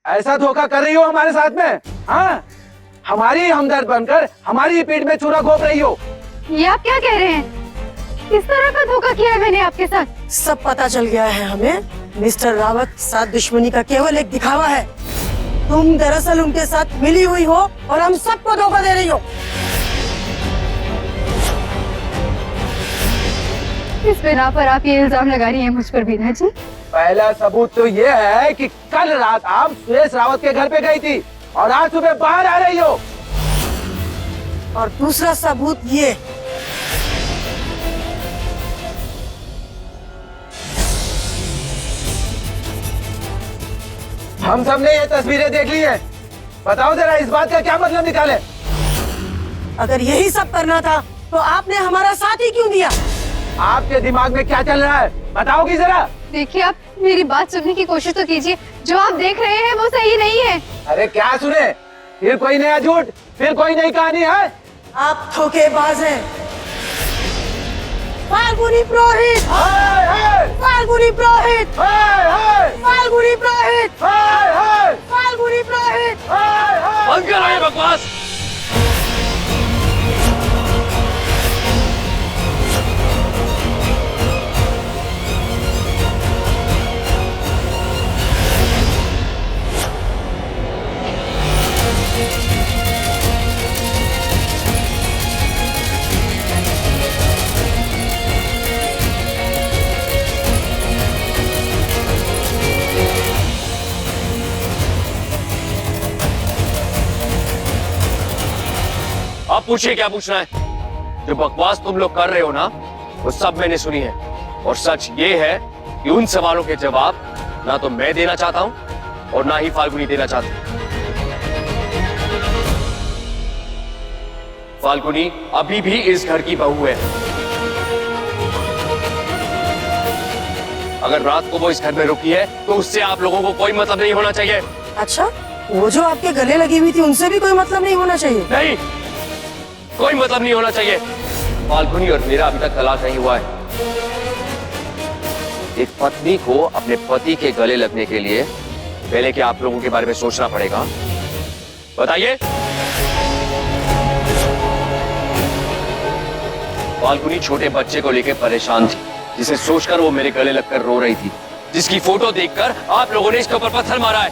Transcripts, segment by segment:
ऐसा धोखा कर रही हो हमारे साथ में? हाँ, हमारी हमदर्द बनकर हमारी पीठ में छुरा घोंप रही हो। ये आप क्या कह रहे हैं? किस तरह का धोखा किया है मैंने आपके साथ? सब पता चल गया है हमें। मिस्टर रावत साथ दुश्मनी का केवल एक दिखावा है। तुम दरअसल उनके साथ मिली हुई हो और हम सबको धोखा दे रही हो। किस बिना पर आप ये इल्जाम लगा रही हैं मुझ पर बीना जी? पहला सबूत तो ये है कि कल रात आप सुरेश रावत के घर पे गई थी और आज सुबह बाहर आ रही हो। और दूसरा सबूत ये, हम सब ने ये तस्वीरें देख ली है। बताओ जरा इस बात का क्या मतलब निकाले? अगर यही सब करना था तो आपने हमारा साथ ही क्यों दिया? आपके दिमाग में क्या चल रहा है बताओगी जरा? देखिए, आप मेरी बात सुनने की कोशिश तो कीजिए। जो आप देख रहे हैं वो सही नहीं है। अरे क्या सुने? फिर कोई नया झूठ, फिर कोई नई कहानी है? आप धोखेबाज हैं। फाल्गुनी पुरोहित, फाल्गुनी पुरोहित, फाल्गुनी पुरोहित, फाल्गुनी पुरोहित। बंद करो ये बकवास। अब पूछिए क्या पूछना है। जो बकवास तुम लोग कर रहे हो ना, वो सब मैंने सुनी है। और सच ये है कि उन सवालों के जवाब ना तो मैं देना चाहता हूं और ना ही फाल्गुनी देना चाहती। फाल्गुनी अभी भी इस घर की बहू है। अगर रात को वो इस घर में रुकी है तो उससे आप लोगों को कोई मतलब नहीं होना चाहिए। अच्छा, वो जो आपके गले लगी हुई थी उनसे भी कोई मतलब नहीं होना चाहिए? नहीं, कोई मतलब नहीं होना चाहिए। फाल्गुनी और मेरा अभी तक तलाक नहीं हुआ है। एक पत्नी को अपने पति के गले लगने के लिए पहले क्या आप लोगों के बारे में सोचना पड़ेगा? बताइए। फाल्गुनी छोटे बच्चे को लेकर परेशान थी, जिसे सोचकर वो मेरे गले लगकर रो रही थी, जिसकी फोटो देखकर आप लोगों ने इसके ऊपर पत्थर मारा है।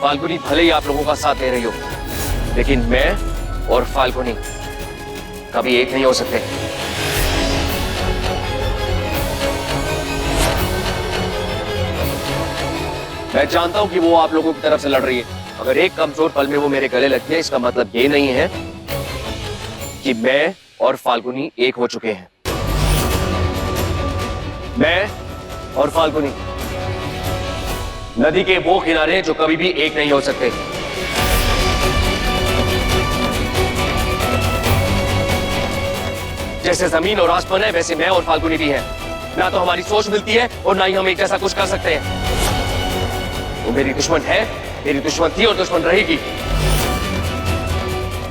फाल्गुनी भले ही आप लोगों का साथ दे रही हो, लेकिन मैं और फाल्गुनी कभी एक नहीं हो सकते। मैं जानता हूं कि वो आप लोगों की तरफ से लड़ रही है। अगर एक कमजोर पल में वो मेरे गले लगती है, इसका मतलब ये नहीं है कि मैं और फाल्गुनी एक हो चुके हैं। मैं और फाल्गुनी नदी के वो किनारे जो कभी भी एक नहीं हो सकते। जैसे जमीन और आसमान है, वैसे मैं और फाल्गुनी भी हैं। ना तो हमारी सोच मिलती है और ना ही हम एक जैसा कुछ कर सकते हैं। वो मेरी दुश्मन है, मेरी दुश्मन थी और दुश्मन रहेगी।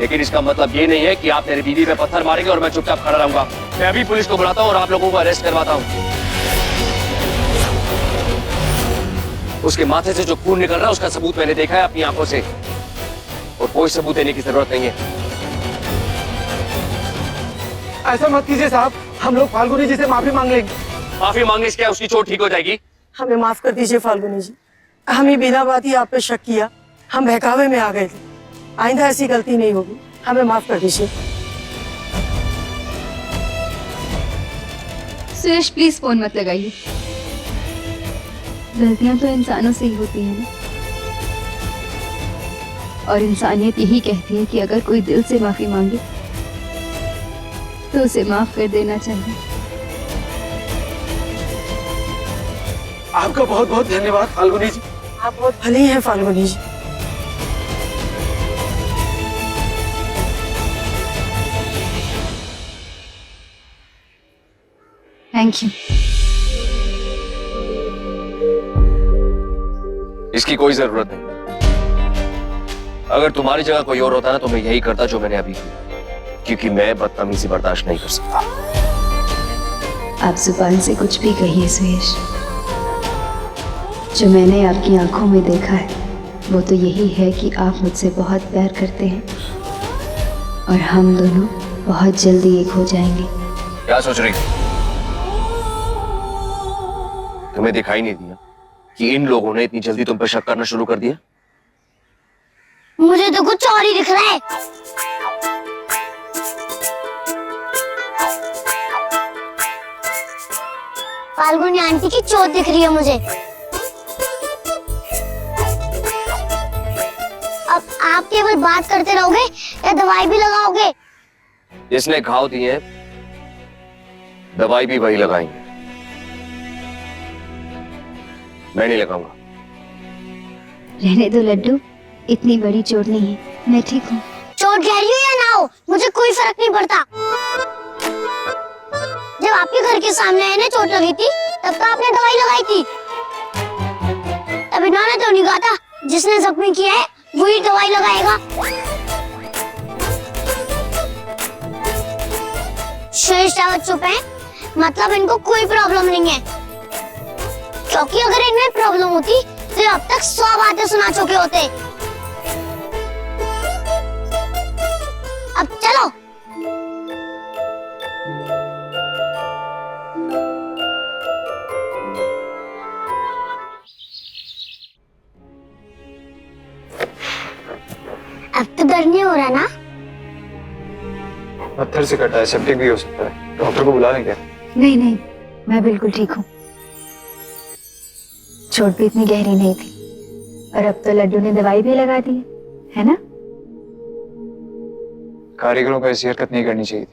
लेकिन इसका मतलब ये नहीं है कि आप मेरी बीवी पे पत्थर मारेंगे और मैं चुपचाप खड़ा रहूंगा। मैं अभी पुलिस को बुलाता हूं और आप लोगों को अरेस्ट करवाता हूं। उसके माथे से जो खून निकल रहा है उसका सबूत मैंने देखा है अपनी आंखों से, और कोई सबूत देने की जरूरत नहीं है। ऐसा मत कीजिए साहब, हम लोग फाल्गुनी जी से माफी मांग लेंगे। माफी मांगने से क्या उसकी चोट ठीक हो जाएगी? हमें माफ कर दीजिए फाल्गुनी जी। हम ही बिना बात ही आप पे शक किया, हम बहकावे में आ गए थे। आइंदा ऐसी गलती नहीं होगी, हमें माफ कर दीजिए। सुरेश प्लीज फोन मत लगाइए। गलतियां तो इंसानों से ही होती हैं ना, और इंसानियत यही कहती है कि अगर कोई दिल से माफी मांगे तो उसे माफ कर देना चाहिए। आपका बहुत बहुत धन्यवाद फाल्गुनी जी। आप बहुत भली हैं फाल्गुनी जी। Thank you. इसकी कोई जरूरत नहीं। अगर तुम्हारी जगह कोई और होता ना तो मैं यही करता जो मैंने अभी किया, क्योंकि मैं बदतमीजी बर्दाश्त नहीं कर सकता। आप जुबान से कुछ भी कहिए सुरेश, जो मैंने आपकी आंखों में देखा है वो तो यही है कि आप मुझसे बहुत प्यार करते हैं और हम दोनों बहुत जल्दी एक हो जाएंगे। क्या सोच रही? तुम्हें दिखाई नहीं दिया कि इन लोगों ने इतनी जल्दी तुम पर शक करना शुरू कर दिया? मुझे तो कुछ और ही दिख रहा है। फाल्गुनी आंटी की चोट दिख रही है मुझे। अब आप केवल बात करते रहोगे या दवाई भी लगाओगे? जिसने घाव दिए दवाई भी वही लगाएंगे, मैं नहीं लगाऊंगा। रहने दो लड्डू, इतनी बड़ी चोट नहीं है, मैं ठीक हूँ। चोट गहरी हो या ना हो मुझे कोई फर्क नहीं पड़ता। जब आपके घर के सामने है ना चोट लगी थी तब तो आपने दवाई लगाई थी। तब इन्होंने तो नहीं कहा था जिसने जख्मी किया है वही दवाई लगाएगा। श्रेष्ठ रावत चुप है, मतलब इनको कोई प्रॉब्लम नहीं है, क्योंकि अगर इनमें प्रॉब्लम होती तो अब तक 100 बातें सुना चुके होते। अब चलो। अब तो डर नहीं हो रहा ना? पत्थर से कटा है, सेप्टिक भी हो सकता है, डॉक्टर को बुला लें क्या? नहीं नहीं, मैं बिल्कुल ठीक हूँ। चोट भी इतनी गहरी नहीं थी और अब तो लड्डू ने दवाई भी लगा दी है ना? कारीगरों को ऐसी हरकत नहीं करनी चाहिए थी।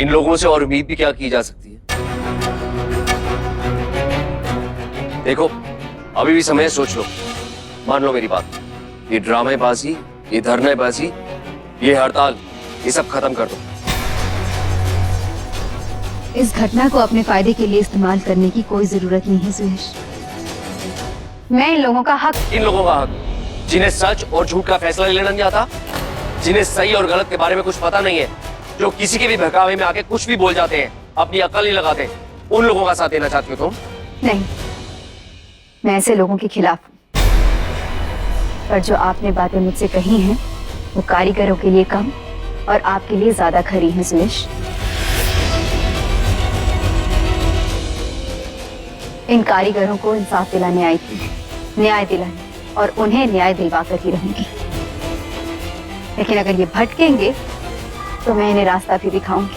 इन लोगों से और उम्मीद भी क्या की जा सकती है? देखो अभी भी समय है, सोच लो, मान लो मेरी बात। ये ड्रामेबाजी, ये धरनेबाजी, ये हड़ताल, ये सब खत्म कर दो। इस घटना को अपने फायदे के लिए इस्तेमाल करने की कोई जरूरत नहीं है सुयश। मैं इन लोगों का हक जिन्हें सच और झूठ का फैसला लेना नहीं आता, जिन्हें सही और गलत के बारे में कुछ पता नहीं है, जो किसी के भी बहकावे में आके कुछ भी बोल जाते हैं, अपनी अकल नहीं लगाते, उन लोगों का साथ देना चाहती हो तुम? नहीं, मैं ऐसे लोगों के खिलाफ हूँ। पर जो आपने बातें मुझसे कही हैं वो कारीगरों के लिए कम और आपके लिए ज्यादा खरी हैं सुयश। इन कारीगरों को इंसाफ दिलाने आई थी, न्याय दिलाने, और उन्हें न्याय दिलवा कर ही रहूंगी। लेकिन अगर ये भटकेंगे तो मैं इन्हें रास्ता भी दिखाऊंगी,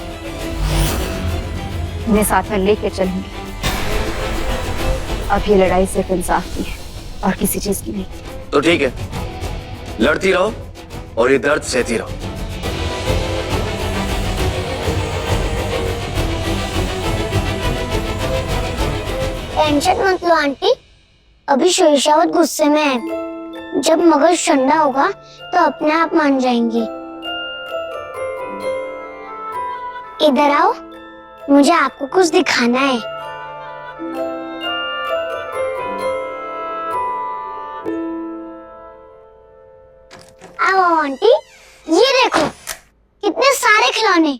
इन्हें साथ में लेकर चलूंगी। अब ये लड़ाई सिर्फ इंसाफ की है और किसी चीज की नहीं। तो ठीक है, लड़ती रहो और ये दर्द सहती रहो। टेंशन मत लो आंटी, अभी शेषावत गुस्से में है। जब मगज ठंडा होगा तो अपने आप मान जाएंगी। इधर आओ, मुझे आपको कुछ दिखाना है। आओ आंटी, ये देखो कितने सारे खिलौने।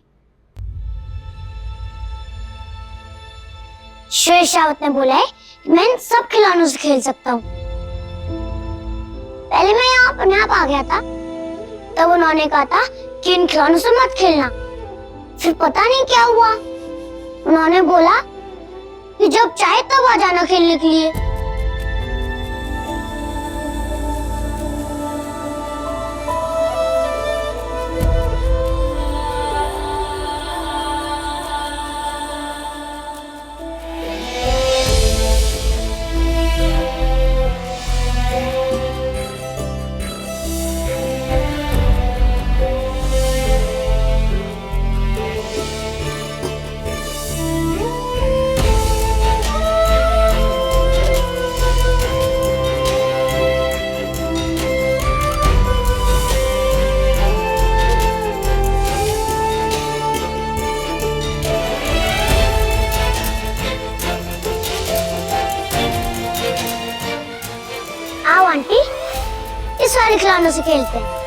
शेषावत ने बोला है कि मैं इन सब खिलौनों से खेल सकता हूँ। पहले मैं यहाँ अपने आप आ गया था, तब उन्होंने कहा था कि इन खिलौनों से मत खेलना। फिर पता नहीं क्या हुआ, उन्होंने बोला कि जब चाहे तब आ जाना खेलने के लिए। आओ आंटी, इस वाले खिलौनों से खेलते हैं।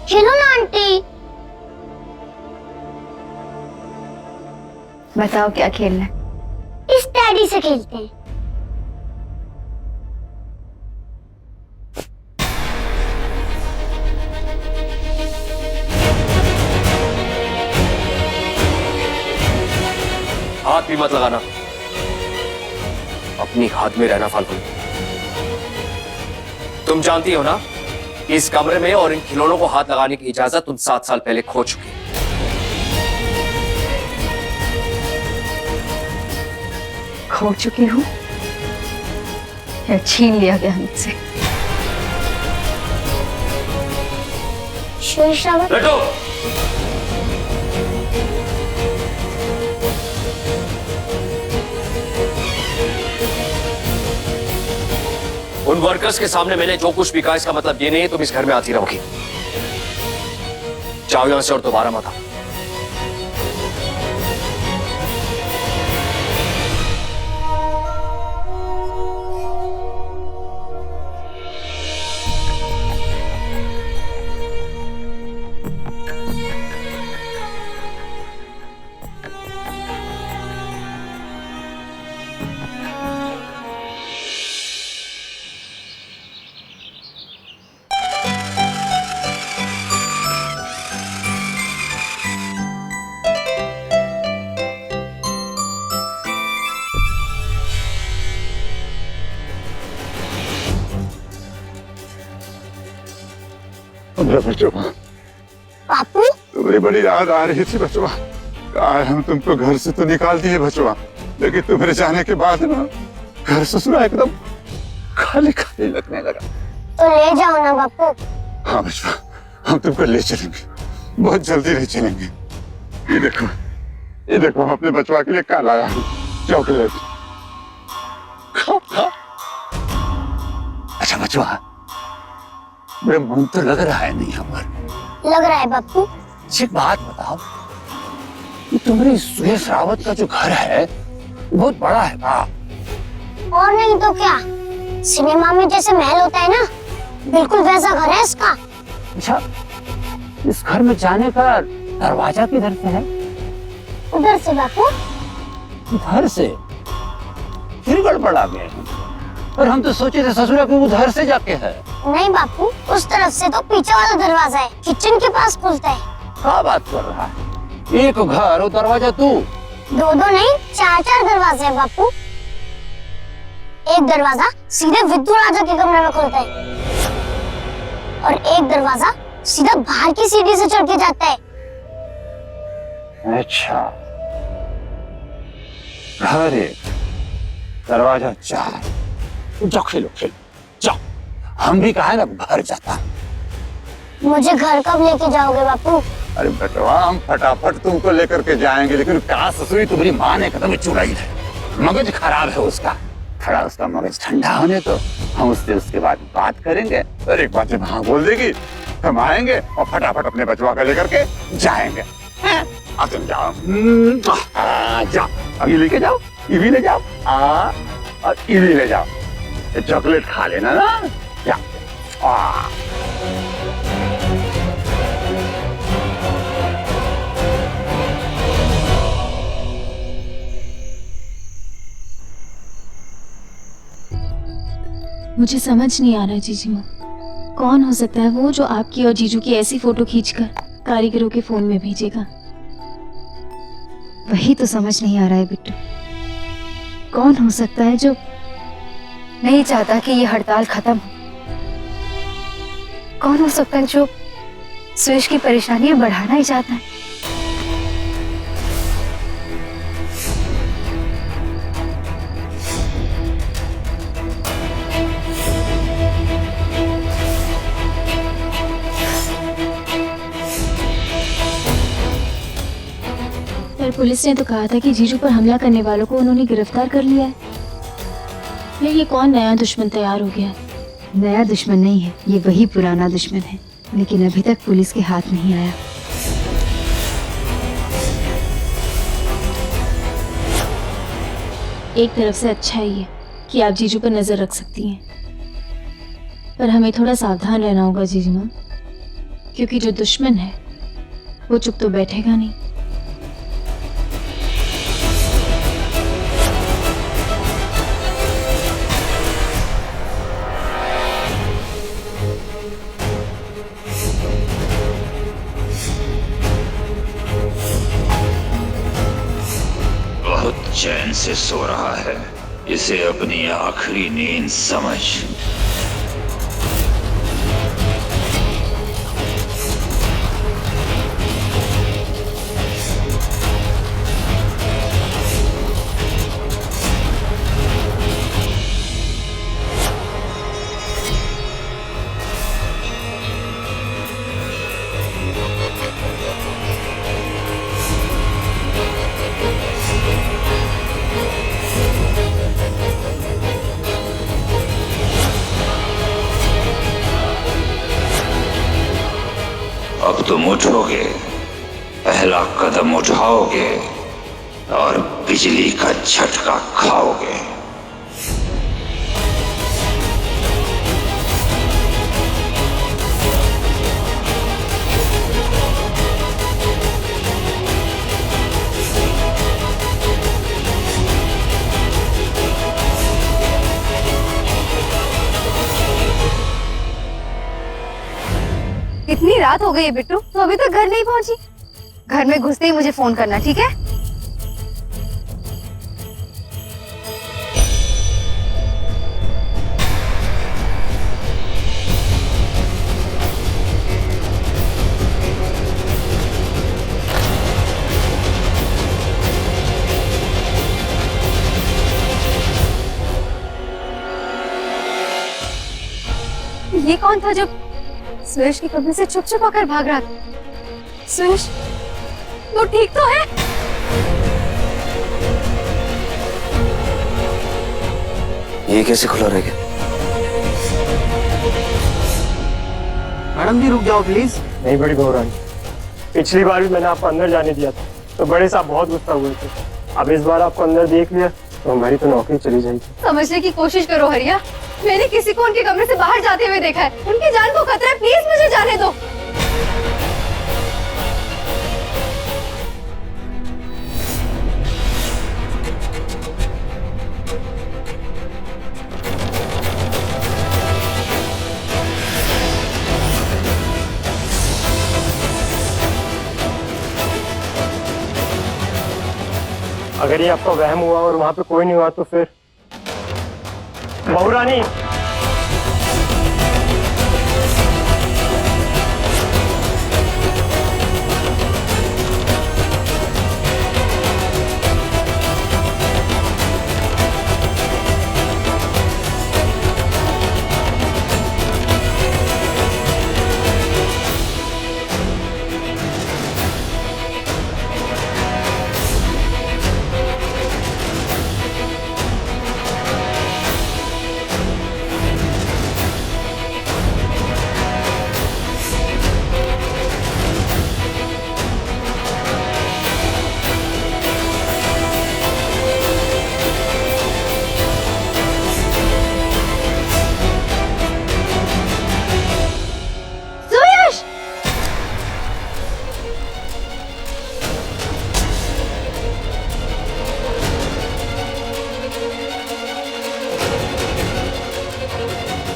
खेलो ना आंटी। बताओ क्या खेलना है? इस डैडी से खेलते हैं। हाथ भी मत लगाना, अपनी हाथ में रहना फालतू। तुम जानती हो ना कि इस कमरे में और इन खिलौनों को हाथ लगाने की इजाजत तुम 7 साल पहले खो चुकी हो। खो चुकी हूँ या छीन लिया गया मुझसे? सुरेश रावत, बैठो। उन वर्कर्स के सामने मैंने जो कुछ भी कहा इसका मतलब ये नहीं है तुम इस घर में आती रहोगी। जाओ यहां से और दोबारा मत आओ। बचवा, पापू, तुम्हारी बड़ी याद आ रही थी बचवा। आज हम तुमको घर से तो निकाल दिए बचवा, लेकिन तुम्हारे जाने के बाद ना घर ससुरा एकदम खाली खाली लगने लगा। तो ले जाओ ना बापू। हाँ बचवा, हम तुमको ले चलेंगे, बहुत जल्दी ले चलेंगे। ये देखो हम अपने बचवा के लिए क्या लाया हूँ, चॉकलेट। खाओ खाओ। अच्छा बचवा, मेरा मन तो लग रहा है नहीं यहाँ पर। लग रहा है बापू। एक बात बताओ, ये तुम्हारी सुरेश रावत का जो घर है बहुत बड़ा है का? और नहीं तो क्या, सिनेमा में जैसे महल होता है ना, बिल्कुल वैसा घर है इसका। अच्छा, इस घर में जाने का दरवाजा किधर से है? उधर से बापू। इधर से? फिर गड़बड़ आ गए। और हम तो सोचे थे ससुरा के उधर से जाके है। नहीं बापू, उस तरफ से तो पीछे वाला दरवाजा है, किचन के पास खुलता है। क्या बात कर रहा है? एक घर और दरवाजा तू? दो नहीं, 4 दरवाजे हैं बापू। एक दरवाजा सीधे विद्यु राजा के कमरे में खुलता है और एक दरवाजा सीधा बाहर की सीढ़ी से चढ़ के जाता है। अच्छा, घर एक, दरवाजा 4। जाओ खेलो जाओ। हम भी कहा है ना घर जाता। मुझे घर कब लेके जाओगे बापू? अरे बेटवा, हम फटाफट तुमको लेकर के जाएंगे, लेकिन क्या ससुरी तुम्हारी माँ ने कदम चुराई है। मगज खराब है उसका, थोड़ा उसका मगज ठंडा होने तो हम उससे उसके बाद बात करेंगे। और एक बात जब हाँ बोल देगी हम आएंगे और फटाफट अपने बचवा का लेकर के जाएंगे। अब तुम जाओ, जाओ, अभी लेके जाओ, ये भी ले जाओ, और ये भी ले जाओ। चॉकलेट खा लेना ना। जा। मुझे समझ नहीं आ रहा है जीजी माँ, कौन हो सकता है वो जो आपकी और जीजू की ऐसी फोटो खींचकर कारीगरों के फोन में भेजेगा? वही तो समझ नहीं आ रहा है बिट्टू, कौन हो सकता है जो नहीं चाहता कि ये हड़ताल खत्म हो? कौन हो सकता है जो सुरेश की परेशानियां बढ़ाना ही चाहता है? पर पुलिस ने तो कहा था कि जीजू पर हमला करने वालों को उन्होंने गिरफ्तार कर लिया है। फिर ये कौन नया दुश्मन तैयार हो गया? नया दुश्मन नहीं है, ये वही पुराना दुश्मन है, लेकिन अभी तक पुलिस के हाथ नहीं आया। एक तरफ से अच्छा ही है कि आप जीजू पर नजर रख सकती हैं, पर हमें थोड़ा सावधान रहना होगा जीजी माँ, क्योंकि जो दुश्मन है वो चुप तो बैठेगा नहीं। चैन से सो रहा है, इसे अपनी आखिरी नींद समझ। अब तुम उठोगे, पहला कदम उठाओगे और बिजली का झटका खाओगे। इतनी रात हो गई है बिट्टू, तो अभी तक घर नहीं पहुंची। घर में घुसते ही मुझे फोन करना, ठीक है? ये कौन था जो सुरेश के कमरे से चुप चुप आकर भाग रहा था? सुरेश, तू ठीक तो है? ये कैसे खुला रह गया? मैडम जी रुक जाओ प्लीज। नहीं बड़ी बहुरानी, पिछली बार भी मैंने आपको अंदर जाने दिया था तो बड़े साहब बहुत गुस्सा हुए थे। अब इस बार आपको अंदर देख लिया तो हमारी तो नौकरी चली जाएगी। समझने की कोशिश करो हरिया, मैंने किसी को उनके कमरे से बाहर जाते हुए देखा है। उनकी जान को खतरा है, प्लीज मुझे जाने दो। अगर ये आपका वहम हुआ और वहां पे कोई नहीं हुआ तो फिर बहुरानी,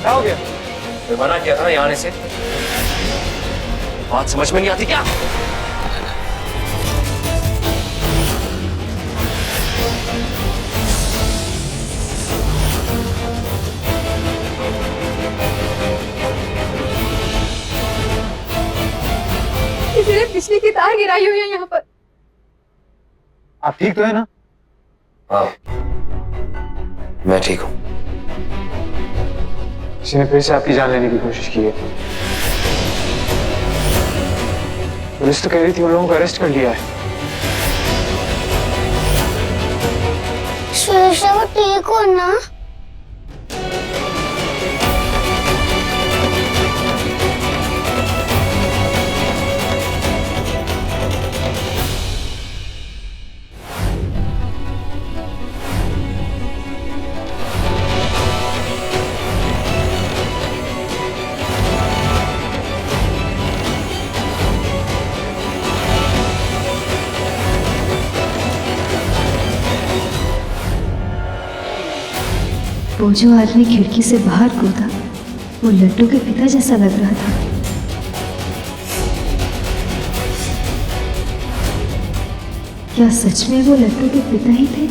क्या हो गया? मैं मना किया था ना यहाँ आने से। बात समझ में नहीं आती क्या? किसी ने बिजली की तार गिराई हुई है यहाँ पर। आप ठीक तो है ना? हाँ, मैं ठीक हूँ। किसी ने फिर से आपकी जान लेने की कोशिश की है। पुलिस तो कह रही थी उन लोगों को अरेस्ट कर लिया है। सुरेश वो ठीक हो ना? वो जो आदमी खिड़की से बाहर कूदा वो लड्डू के पिता जैसा लग रहा था। क्या सच में वो लट्टू के पिता ही थे?